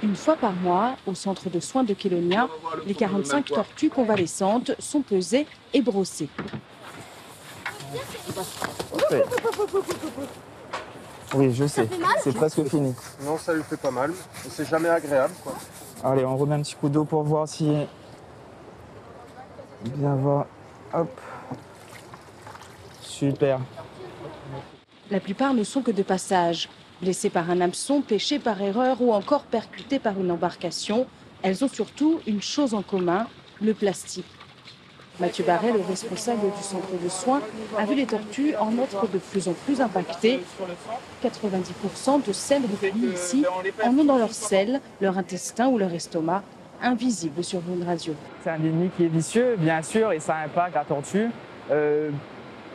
Une fois par mois, au centre de soins de Kélonia, les 45 tortues convalescentes sont pesées et brossées. Ouais. Oui, je sais. C'est presque fini. Non, ça lui fait pas mal. Et c'est jamais agréable, quoi. Allez, on remet un petit coup d'eau pour voir si... Bien voir. Hop. Super. La plupart ne sont que de passage. Blessées par un hameçon, pêchées par erreur ou encore percutées par une embarcation, elles ont surtout une chose en commun, le plastique. Mathieu Barret, le responsable du centre de soins, a vu les tortues en être de plus en plus impactées. 90% de celles recueillies ici en ont dans leur selle, leur intestin ou leur estomac, invisible sur une radio. C'est un ennemi qui est vicieux, bien sûr, et ça impacte la tortue.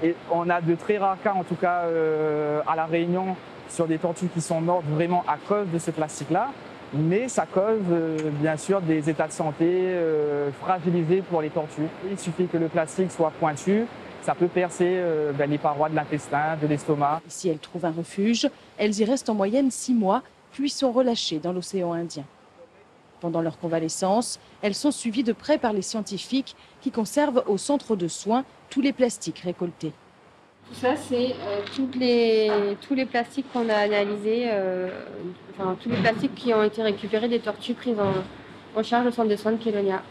Et on a de très rares cas, en tout cas à La Réunion, sur des tortues qui sont mortes vraiment à cause de ce plastique-là. Mais ça cause bien sûr des états de santé fragilisés pour les tortues. Il suffit que le plastique soit pointu, ça peut percer les parois de l'intestin, de l'estomac. Si elles trouvent un refuge, elles y restent en moyenne 6 mois, puis sont relâchées dans l'océan Indien. Pendant leur convalescence, elles sont suivies de près par les scientifiques qui conservent au centre de soins tous les plastiques récoltés. Tout ça, c'est tous les plastiques qu'on a analysés, tous les plastiques qui ont été récupérés des tortues prises en charge au centre de soins de Kélonia.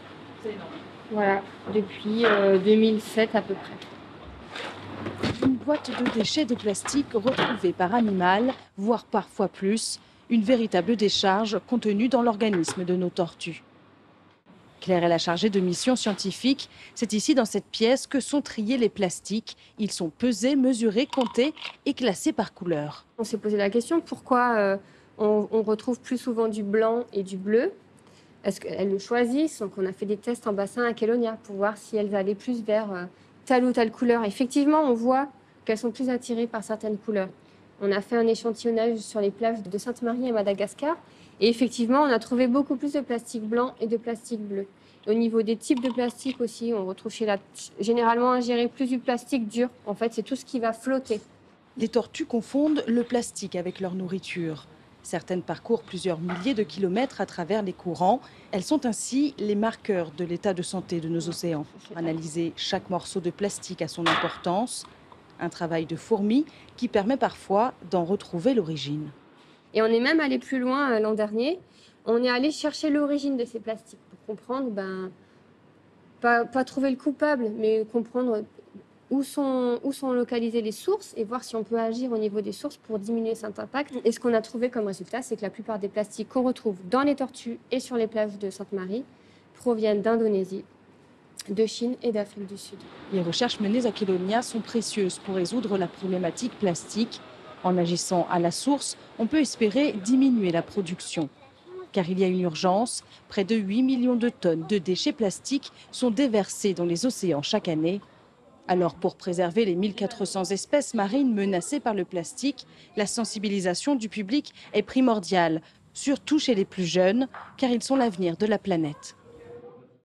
C'est énorme. Voilà, depuis 2007 à peu près. Une boîte de déchets de plastique retrouvée par animal, voire parfois plus, une véritable décharge contenue dans l'organisme de nos tortues. Claire est la chargée de mission scientifique. C'est ici, dans cette pièce, que sont triés les plastiques. Ils sont pesés, mesurés, comptés et classés par couleur. On s'est posé la question pourquoi on retrouve plus souvent du blanc et du bleu. Est-ce qu'elles le choisissent? Donc on a fait des tests en bassin à Kélonia pour voir si elles allaient plus vers telle ou telle couleur. Effectivement, on voit qu'elles sont plus attirées par certaines couleurs. On a fait un échantillonnage sur les plages de Sainte-Marie et Madagascar. Et effectivement, on a trouvé beaucoup plus de plastique blanc et de plastique bleu. Au niveau des types de plastique aussi, on retrouve généralement ingéré plus du plastique dur. En fait, c'est tout ce qui va flotter. Les tortues confondent le plastique avec leur nourriture. Certaines parcourent plusieurs milliers de kilomètres à travers les courants. Elles sont ainsi les marqueurs de l'état de santé de nos océans. Analyser chaque morceau de plastique a son importance. Un travail de fourmi qui permet parfois d'en retrouver l'origine. Et on est même allé plus loin l'an dernier. On est allé chercher l'origine de ces plastiques pour comprendre, pas trouver le coupable, mais comprendre où sont localisées les sources et voir si on peut agir au niveau des sources pour diminuer cet impact. Et ce qu'on a trouvé comme résultat, c'est que la plupart des plastiques qu'on retrouve dans les tortues et sur les plages de Sainte-Marie proviennent d'Indonésie, de Chine et d'Afrique du Sud. Les recherches menées à Kélonia sont précieuses pour résoudre la problématique plastique. En agissant à la source, on peut espérer diminuer la production. Car il y a une urgence, près de 8 millions de tonnes de déchets plastiques sont déversés dans les océans chaque année. Alors pour préserver les 1400 espèces marines menacées par le plastique, la sensibilisation du public est primordiale, surtout chez les plus jeunes, car ils sont l'avenir de la planète.